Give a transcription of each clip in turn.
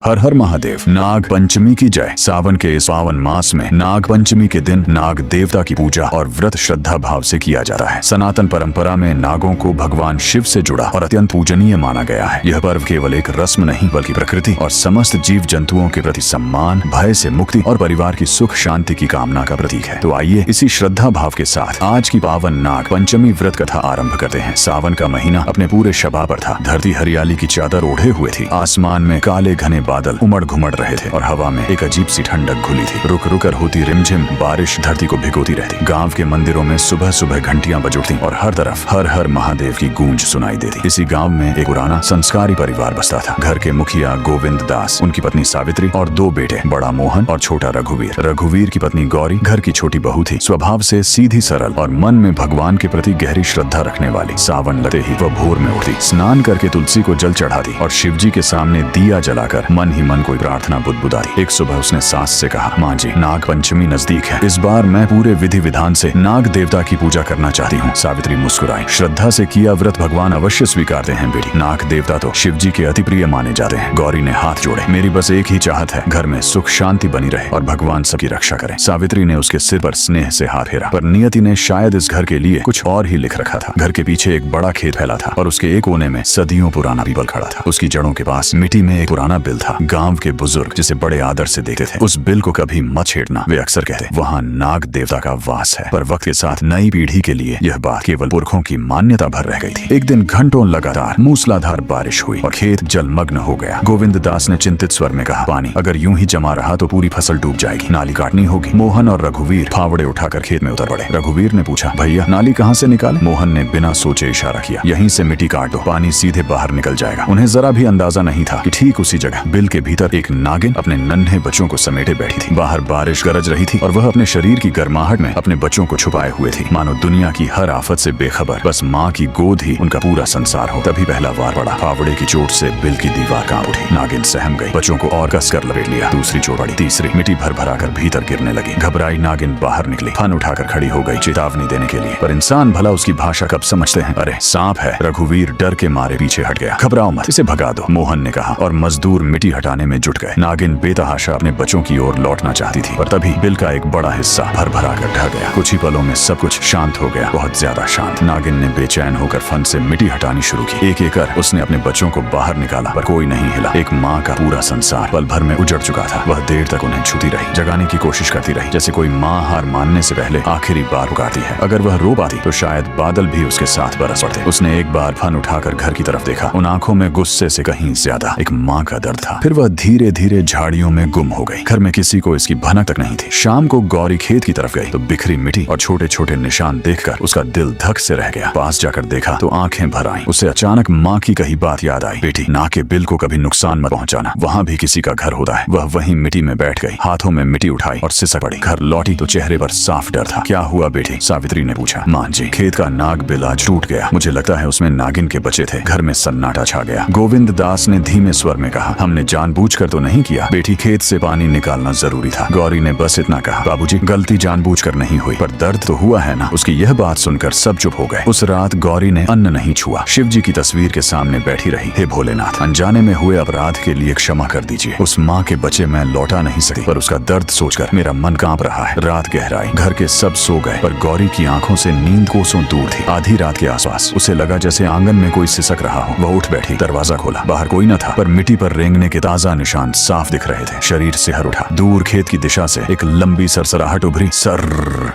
हर हर महादेव। नाग पंचमी की जय। सावन के इस पावन मास में नाग पंचमी के दिन नाग देवता की पूजा और व्रत श्रद्धा भाव से किया जाता है। सनातन परंपरा में नागों को भगवान शिव से जुड़ा और अत्यंत पूजनीय माना गया है। यह पर्व केवल एक रस्म नहीं बल्कि प्रकृति और समस्त जीव जंतुओं के प्रति सम्मान, भय से मुक्ति और परिवार की सुख शांति की कामना का प्रतीक है। तो आइए इसी श्रद्धा भाव के साथ आज की पावन नाग पंचमी व्रत कथा आरंभ करते हैं। सावन का महीना अपने पूरे शबा पर था। धरती हरियाली की चादर ओढ़े हुए थी। आसमान में काले घने बादल उमड़ घुमड़ रहे थे और हवा में एक अजीब सी ठंडक घुली थी। रुक रुक कर होती रिमझिम बारिश धरती को भिगोती रहती। गांव के मंदिरों में सुबह सुबह घंटियां बज उठती और हर तरफ हर हर महादेव की गूंज सुनाई देती। इसी गांव में एक पुराना संस्कारी परिवार बसता था। घर के मुखिया गोविंद दास, उनकी पत्नी सावित्री और दो बेटे, बड़ा मोहन और छोटा रघुवीर। रघुवीर की पत्नी गौरी घर की छोटी बहू थी। स्वभाव से सीधी सरल और मन में भगवान के प्रति गहरी श्रद्धा रखने वाली। सावन लगते ही वह भोर में उठती, स्नान करके तुलसी को जल चढ़ाती और शिवजी के सामने दिया जलाकर मन ही मन कोई प्रार्थना बुदबुदाती। एक सुबह उसने सास से कहा, माँ जी, नाग पंचमी नजदीक है। इस बार मैं पूरे विधि विधान से नाग देवता की पूजा करना चाहती हूँ। सावित्री मुस्कुराई। श्रद्धा से किया व्रत भगवान अवश्य स्वीकारते हैं बेटी। नाग देवता तो शिवजी के अति प्रिय माने जाते हैं। गौरी ने हाथ जोड़े। मेरी बस एक ही चाहत है, घर में सुख शांति बनी रहे और भगवान सबकी रक्षा करे। सावित्री ने उसके सिर पर स्नेह से हाथ फेरा, पर नियति ने शायद इस घर के लिए कुछ और ही लिख रखा था। घर के पीछे एक बड़ा खेत फैला था और उसके एक कोने में सदियों पुराना पीपल खड़ा था। उसकी जड़ों के पास मिट्टी में एक पुराना बिल था। गांव के बुजुर्ग जिसे बड़े आदर से देखते थे, उस बिल को कभी मत छेड़ना। वे अक्सर कहते, वहाँ नाग देवता का वास है। पर वक्त के साथ नई पीढ़ी के लिए यह बात केवल पुरखों की मान्यता भर रह गई थी। एक दिन घंटों लगातार मूसलाधार बारिश हुई और खेत जलमग्न हो गया। गोविंद दास ने चिंतित स्वर में कहा, पानी अगर यूं ही जमा रहा तो पूरी फसल डूब जाएगी, नाली काटनी होगी। मोहन और रघुवीर फावड़े उठाकर खेत में उतर पड़े। रघुवीर ने पूछा, भैया नाली कहाँ से निकाले? मोहन ने बिना सोचे इशारा किया, यहीं से मिट्टी काट दो, पानी सीधे बाहर निकल जाएगा। उन्हें जरा भी अंदाजा नहीं था कि ठीक उसी जगह बिल के भीतर एक नागिन अपने नन्हे बच्चों को समेटे बैठी थी। बाहर बारिश गरज रही थी और वह अपने शरीर की गर्माहट में अपने बच्चों को छुपाए हुए थी, मानो दुनिया की हर आफत से बेखबर। बस माँ की गोद ही उनका पूरा संसार हो। तभी पहला वार पड़ा। फावड़े की चोट से बिल की दीवार कांप उठी। नागिन सहम गई। बच्चों को और कसकर लपेट लिया। दूसरी चोट पड़ी, तीसरी। मिट्टी भर भरा कर भीतर गिरने लगी। घबराई नागिन बाहर निकली, फन उठाकर खड़ी हो गई चेतावनी देने के लिए। पर इंसान भला उसकी भाषा कब समझते हैं? अरे सांप है। रघुवीर डर के मारे पीछे हट गया। घबराओ मत, इसे भगा दो, मोहन ने कहा और मजदूर मिट्टी हटाने में जुट गए। नागिन बेतहाशा अपने बच्चों की ओर लौटना चाहती थी, पर तभी बिल का एक बड़ा हिस्सा भर भरा कर ढह गया। कुछ ही पलों में सब कुछ शांत हो गया, बहुत ज्यादा शांत। नागिन ने बेचैन होकर फन से मिट्टी हटानी शुरू की। एक एक कर उसने अपने बच्चों को बाहर निकाला, पर कोई नहीं हिला। एक माँ का पूरा संसार पल भर में उजड़ चुका था। वह देर तक उन्हें छूती रही, जगाने की कोशिश करती रही, जैसे कोई माँ हार मानने से पहले आखिरी बार पुकारती है। अगर वह रो पाती तो शायद बादल भी उसके साथ बरस पड़ते। उसने एक बार फन उठाकर घर की तरफ देखा। उन आंखों में गुस्से से कहीं ज्यादा एक माँ का दर्द था। फिर वह धीरे धीरे झाड़ियों में गुम हो गई। घर में किसी को इसकी भनक तक नहीं थी। शाम को गौरी खेत की तरफ गई तो बिखरी मिट्टी और छोटे छोटे निशान देखकर उसका दिल धक से रह गया। पास जाकर देखा तो आंखें भर आईं। उसे अचानक माँ की कही बात याद आई, बेटी नाग के बिल को कभी नुकसान मत पहुंचाना, वहाँ भी किसी का घर होता है। वह वहीं मिट्टी में बैठ गई, हाथों में मिट्टी उठाई और सिसक पड़ी। घर लौटी तो चेहरे पर साफ डर था। क्या हुआ बेटी? सावित्री ने पूछा। माँ जी, खेत का नाग बिल आज टूट गया। मुझे लगता है उसमें नागिन के बच्चे थे। घर में सन्नाटा छा गया। गोविंद दास ने धीमे स्वर में कहा, हमने जानबूझकर तो नहीं किया बेटी, खेत से पानी निकालना जरूरी था। गौरी ने बस इतना कहा, बाबूजी गलती जानबूझकर नहीं हुई, पर दर्द तो हुआ है ना। उसकी यह बात सुनकर सब चुप हो गए। उस रात गौरी ने अन्न नहीं छुआ। शिवजी की तस्वीर के सामने बैठी रही। हे भोलेनाथ, अनजाने में हुए अपराध के लिए क्षमा कर दीजिए। उस माँ के बच्चे मैं लौटा नहीं सकी, पर उसका दर्द सोचकर मेरा मन कांप रहा है। रात गहराई, घर के सब सो गए, पर गौरी की आंखों से नींद कोसों दूर थी। आधी रात के आसपास उसे लगा जैसे आंगन में कोई सिसक रहा हो। वह उठ बैठी, दरवाजा खोला। बाहर कोई न था, पर मिट्टी पर रेंगने के ताजा निशान साफ दिख रहे थे। शरीर सिहर उठा। दूर खेत की दिशा से एक लंबी सरसराहट उभरी। सर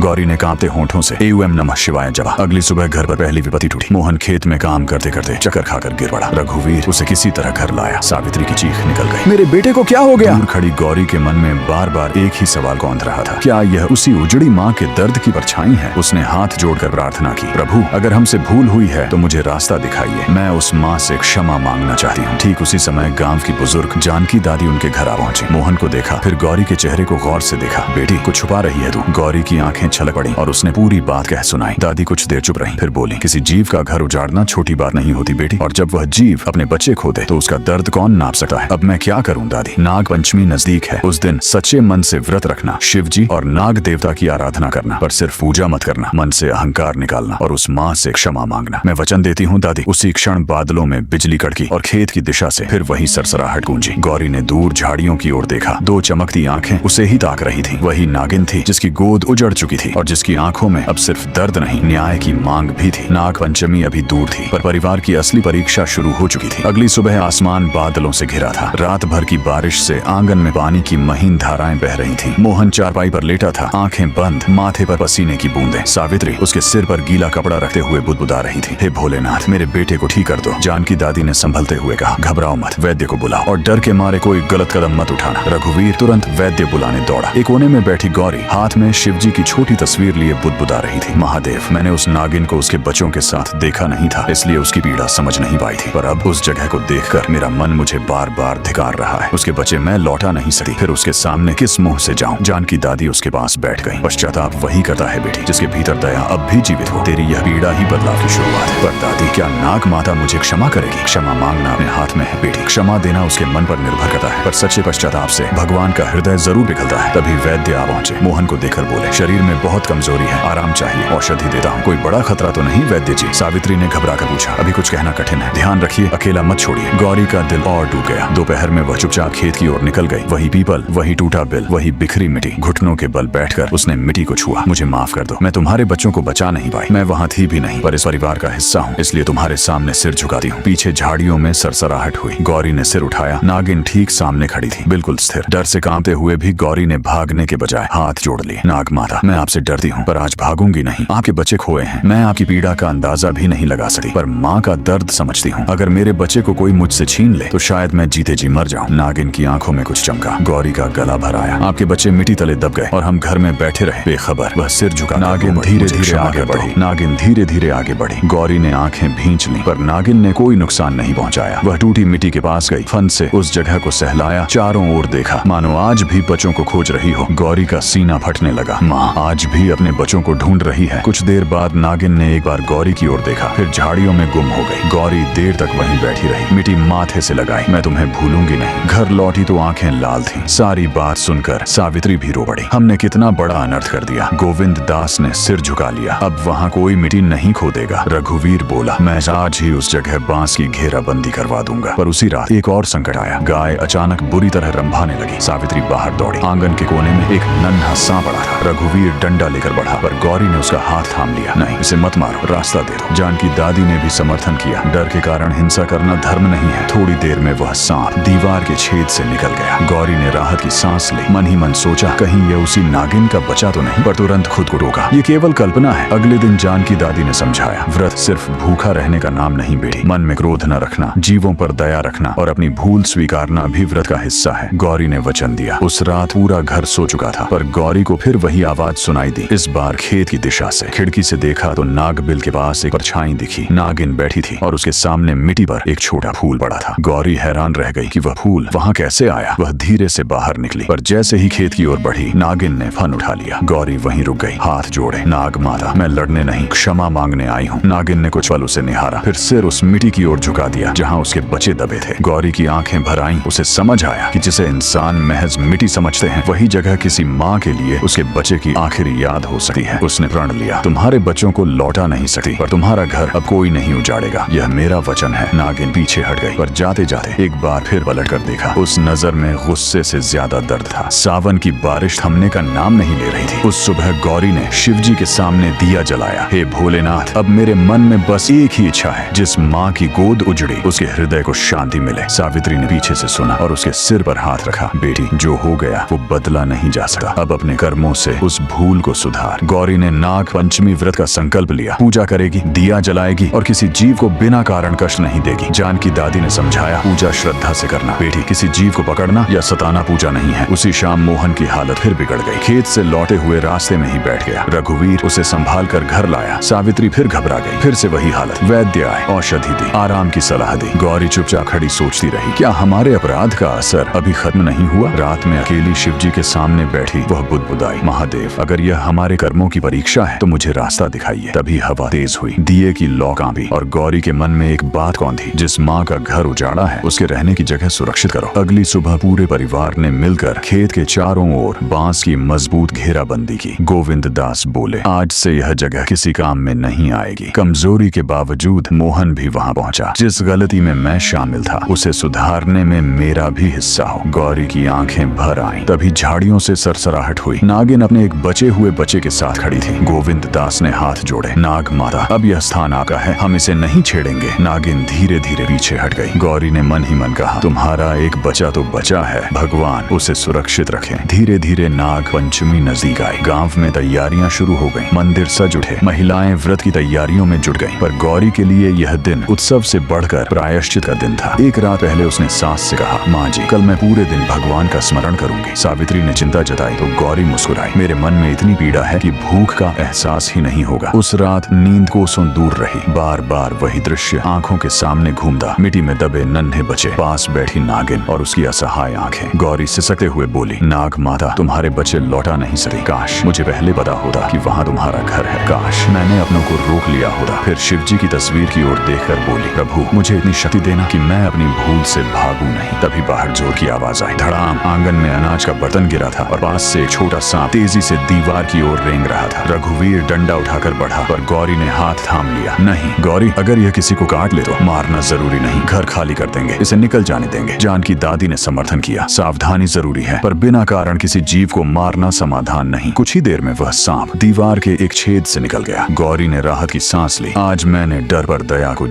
गौरी ने कांपते होंठों से एवं नमः शिवाय जपा। अगली सुबह घर पर पहली विपत्ति टूटी। मोहन खेत में काम करते करते चक्कर खाकर गिर पड़ा। रघुवीर उसे किसी तरह घर लाया। सावित्री की चीख निकल गई, मेरे बेटे को क्या हो गया? दूर खड़ी गौरी के मन में बार बार एक ही सवाल कौंध रहा था, क्या यह उसी उजड़ी माँ के दर्द की परछाई है? उसने हाथ जोड़कर प्रार्थना की, प्रभु अगर हमसे भूल हुई है तो मुझे रास्ता दिखाइए। मैं उस माँ से क्षमा मांगना चाहती हूँ। ठीक उसी समय गांव की बुजुर्ग जानकी दादी उनके घर आ पहुंची। मोहन को देखा, फिर गौरी के चेहरे को गौर से देखा। बेटी कुछ छुपा रही है तू? गौरी की आंखें छलक पड़ी और उसने पूरी बात कह सुनाई। दादी कुछ देर चुप रही, फिर बोली, किसी जीव का घर उजाड़ना छोटी बात नहीं होती बेटी, और जब वह जीव अपने बच्चे खो दे तो उसका दर्द कौन नाप सकता है। अब मैं क्या करूं दादी? नाग पंचमी नजदीक है। उस दिन सच्चे मन से व्रत रखना, शिवजी और नाग देवता की आराधना करना, पर सिर्फ पूजा मत करना। मन से अहंकार निकालना और उस माँ से क्षमा मांगना। मैं वचन देती हूँ दादी। उसी क्षण बादलों में बिजली कड़की और खेत की दिशा से फिर वही सरसराहट गूंजी। गूंजी। गौरी ने दूर झाड़ियों की ओर देखा। दो चमकती आंखें उसे ही ताक रही थी। वही नागिन थी जिसकी गोद उजड़ चुकी थी और जिसकी आंखों में अब सिर्फ दर्द नहीं, न्याय की मांग भी थी। नाग पंचमी अभी दूर थी, पर परिवार की असली परीक्षा शुरू हो चुकी थी। अगली सुबह आसमान बादलों से घिरा था। रात भर की बारिश से आंगन में पानी की महीन धाराएं बह रही थी। मोहन चारपाई पर लेटा था, आंखें बंद, माथे पर पसीने की बूंदें। सावित्री उसके सिर पर गीला कपड़ा रखते हुए बुदबुदा रही थी। हे भोलेनाथ, मेरे बेटे को ठीक कर दो। जानकी दादी ने संभलते हुए कहा, घबराओ मत, वैद्य को बुलाओ और डर के मारे कोई गलत कदम मत उठाना। रघुवीर तुरंत वैद्य बुलाने दौड़ा। एक कोने में बैठी गौरी हाथ में शिवजी की छोटी तस्वीर लिए बुदबुदा रही थी। महादेव, मैंने उस नागिन को उसके बच्चों के साथ देखा नहीं था, इसलिए उसकी पीड़ा समझ नहीं पाई थी, पर अब उस जगह को देखकर मेरा मन मुझे बार बार धिकार रहा है। उसके बच्चे मैं लौटा नहीं सकती, फिर उसके सामने किस मुंह से जाऊं? जानकी दादी उसके पास बैठ गई। पश्चाताप वही करता है बेटी जिसके भीतर दया अब भी जीवित हो। तेरी यह पीड़ा ही बदलाव की शुरुआत है। पर दादी, क्या नाग माता मुझे क्षमा करेगी? क्षमा मांगना अपने हाथ में है बेटी, क्षमा देना उसके मन पर निर्भर करता है। पर सच्चे पश्चाताप से भगवान का हृदय जरूर पिघलता है। तभी वैद्य आ पहुंचे। मोहन को देखकर बोले, शरीर में बहुत कमजोरी है, आराम चाहिए, औषधि देता हूँ। कोई बड़ा खतरा तो नहीं वैद्य जी? सावित्री ने घबरा कर पूछा। अभी कुछ कहना कठिन है, ध्यान रखिए, अकेला मत छोड़िए। गौरी का दिल और टूट गया। दोपहर में वह चुपचाप खेत की ओर निकल गई। वही पीपल, वही टूटा बिल, वही बिखरी मिट्टी। घुटनों के बल बैठकर उसने मिट्टी को छुआ। मुझे माफ कर दो, मैं तुम्हारे बच्चों को बचा नहीं पाई। मैं वहाँ थी भी नहीं, पर इस परिवार का हिस्सा हूँ, इसलिए तुम्हारे सामने सिर झुकाती हूँ। पीछे झाड़ियों में सरसराहट हुई। गौरी ने सिर उठाया। नागिन ठीक सामने खड़ी थी, बिल्कुल स्थिर। डर से कांपते हुए भी गौरी ने भागने के बजाय हाथ जोड़ लिए। नाग माता, मैं आपसे डरती हूँ, पर आज भागूंगी नहीं। आपके बच्चे खोए हैं, मैं आपकी पीड़ा का अंदाजा भी नहीं लगा सकती, पर माँ का दर्द समझती हूँ। अगर मेरे बच्चे को कोई मुझसे छीन ले तो शायद मैं जीते जी मर जाऊँ। नागिन की आंखों में कुछ चमका। गौरी का गला भर आया। आपके बच्चे मिट्टी तले दब गए और हम घर में बैठे रहे बेखबर। वह सिर झुका। नागिन धीरे धीरे आगे बढ़ी। नागिन धीरे धीरे आगे बढ़ी। गौरी ने आंखें भींच ली, पर नागिन ने कोई नुकसान नहीं पहुंचाया। वह टूटी मिट्टी के पास गई, फन से उस जगह को सहलाया, चारों ओर देखा, मानो आज भी बच्चों को खोज रही हो। गौरी का सीना फटने लगा। माँ आज भी अपने बच्चों को ढूंढ रही है। कुछ देर बाद नागिन ने एक बार गौरी की ओर देखा, फिर झाड़ियों में गुम हो गई। गौरी देर तक वहीं बैठी रही, मिट्टी माथे से लगाई। मैं तुम्हें भूलूंगी नहीं। घर लौटी तो आंखें लाल थीं। सारी बात सुनकर सावित्री भी रो पड़ी। हमने कितना बड़ा अनर्थ कर दिया। गोविंद दास ने सिर झुका लिया। अब वहाँ कोई मिट्टी नहीं खोदेगा। रघुवीर बोला, मैं आज ही उस जगह बांस की घेराबंदी करवा दूंगा। पर उसी रात एक और संकट आया। गाय अचानक बुरी तरह रंभाने लगी। सावित्री बाहर दौड़ी। आंगन के कोने में एक नन्हा सांप पड़ा था। रघुवीर डंडा लेकर बढ़ा, पर गौरी ने उसका हाथ थाम लिया। नहीं, इसे मत मारो, रास्ता दे दो। जानकी दादी ने भी समर्थन किया। डर के कारण हिंसा करना धर्म नहीं है। थोड़ी देर में वह सांप दीवार के छेद से निकल गया। गौरी ने राहत की सांस ली। मन ही मन सोचा, कहीं ये उसी नागिन का बच्चा तो नहीं, पर तुरंत खुद को रोका। ये केवल कल्पना है। अगले दिन जानकी दादी ने समझाया, व्रत सिर्फ भूखा रहने का नाम नहीं बेटी। मन में क्रोध न रखना, जीवों पर दया रखना और अपनी भूल स्वीकारना भी व्रत का हिस्सा है। गौरी ने वचन दिया। उस रात पूरा घर सो चुका था, पर गौरी को फिर वही आवाज सुनाई दी। इस बार खेत की दिशा से। खिड़की से देखा तो नागबिल के पास एक परछाई दिखी। नागिन बैठी थी और उसके सामने मिट्टी पर एक छोटा फूल पड़ा था। गौरी हैरान रह गई कि वह फूल वहाँ कैसे आया। वह धीरे से बाहर निकली, पर जैसे ही खेत की ओर बढ़ी, नागिन ने फन उठा लिया। गौरी वहीं रुक गई, हाथ जोड़े। नाग माता, मैं लड़ने नहीं, क्षमा मांगने आई हूँ। नागिन ने कुछ पल उसे निहारा, फिर सिर उस मिट्टी की ओर झुका दिया जहाँ उसके बच्चे दबे थे। गौरी की आंखें भर आईं। उसे समझ आया कि जिसे इंसान महज मिट्टी समझते हैं, वही जगह किसी माँ के लिए उसके बच्चे की आखिरी याद हो सकती है। उसने प्रण लिया, तुम्हारे बच्चों को लौटा नहीं सकती, पर तुम्हारा घर अब कोई नहीं उजाड़ेगा, यह मेरा वचन है। नागिन पीछे हट गई, पर जाते जाते एक बार फिर पलट कर देखा। उस नजर में गुस्से से ज्यादा दर्द था। सावन की बारिश थमने का नाम नहीं ले रही थी। उस सुबह गौरी ने शिवजी के सामने दिया जलाया। हे भोलेनाथ, अब मेरे मन में बस एक ही इच्छा है, जिस माँ की गोद उजड़ी उसके हृदय को शांति मिले। सावित्री ने पीछे से सुना और उसके सिर पर हाथ रखा। बेटी, जो हो गया वो बदला नहीं जा सकता। अब अपने कर्मों से उस भूल को सुधार। गौरी ने नाग पंचमी व्रत का संकल्प लिया। पूजा करेगी, दिया जलाएगी और किसी जीव को बिना कारण कष्ट नहीं देगी। जानकी दादी ने समझाया, पूजा श्रद्धा से करना बेटी, किसी जीव को पकड़ना या सताना पूजा नहीं है। उसी शाम मोहन की हालत फिर बिगड़ गई। खेत से लौटे हुए रास्ते में ही बैठ गया। रघुवीर उसे संभाल कर घर लाया। सावित्री फिर घबरा गई। फिर से वही हालत। वैद्य आए, औषधि दी, आराम की सलाह दी। गौरी चुपचाप खड़ी सोचती रही, क्या हमारे अपराध का असर अभी खत्म नहीं हुआ? रात में अकेली शिवजी के सामने बैठी वह बुदबुदाई, महादेव, अगर यह हमारे कर्मों की परीक्षा है तो मुझे रास्ता दिखाइए। तभी हवा तेज हुई, दिए की लौ कांपी और गौरी के मन में एक बात कौन थी, जिस माँ का घर उजाड़ा है उसके रहने की जगह सुरक्षित करो। अगली सुबह पूरे परिवार ने मिलकर खेत के चारों ओर बांस की मजबूत घेराबंदी की। गोविंद दास बोले, आज से यह जगह किसी काम में नहीं आएगी। कमजोरी के बावजूद मोहन भी वहाँ पहुँचा। जिस गलती में मैं शामिल था उसे सुधार मरने में मेरा भी हिस्सा हो। गौरी की आंखें भर आईं। तभी झाड़ियों से सरसराहट हुई। नागिन अपने एक बचे हुए बच्चे के साथ खड़ी थी। गोविंद दास ने हाथ जोड़े। नाग माता, अब यह स्थान आपका है, हम इसे नहीं छेड़ेंगे। नागिन धीरे धीरे पीछे हट गई। गौरी ने मन ही मन कहा, तुम्हारा एक बचा तो बचा है, भगवान उसे सुरक्षित रखे। धीरे धीरे नाग पंचमी नजदीक आई। गांव में तैयारियां शुरू हो गईं। मंदिर सज उठे। महिलाएं व्रत की तैयारियों में जुट गईं। पर गौरी के लिए यह दिन उत्सव से बढ़कर प्रायश्चित का दिन था। एक रात पहले उसने सास से कहा, माँ जी, कल मैं पूरे दिन भगवान का स्मरण करूंगी। सावित्री ने चिंता जताई तो गौरी मुस्कुराई, मेरे मन में इतनी पीड़ा है कि भूख का एहसास ही नहीं होगा। उस रात नींद कोसों दूर रही। बार बार वही दृश्य आंखों के सामने घूमता। मिट्टी में दबे नन्हे बच्चे, पास बैठी नागिन और उसकी असहाय आंखें। गौरी सिसकते हुए बोली, नाग माता, तुम्हारे बच्चे लौटा नहीं सके। काश मुझे पहले पता होता कि वहाँ तुम्हारा घर है। काश मैंने अपनों को रोक लिया होता। फिर शिवजी की तस्वीर की ओर देखकर बोली, प्रभु मुझे इतनी शक्ति देना कि मैं अपनी भूल से भागूं नहीं। तभी बाहर जोर की आवाज आई। धड़ाम। आंगन में अनाज का बर्तन गिरा था और पास से एक छोटा सांप तेजी से दीवार की ओर रेंग रहा था। रघुवीर डंडा उठाकर बढ़ा पर गौरी ने हाथ थाम लिया। नहीं गौरी, अगर यह किसी को काट ले तो मारना जरूरी नहीं, घर खाली कर देंगे, इसे निकल जाने देंगे। जानकी दादी ने समर्थन किया, सावधानी जरूरी है, पर बिना कारण किसी जीव को मारना समाधान नहीं। कुछ ही देर में वह सांप दीवार के एक छेद से निकल गया। गौरी ने राहत की सांस ली। आज मैंने डर पर दया को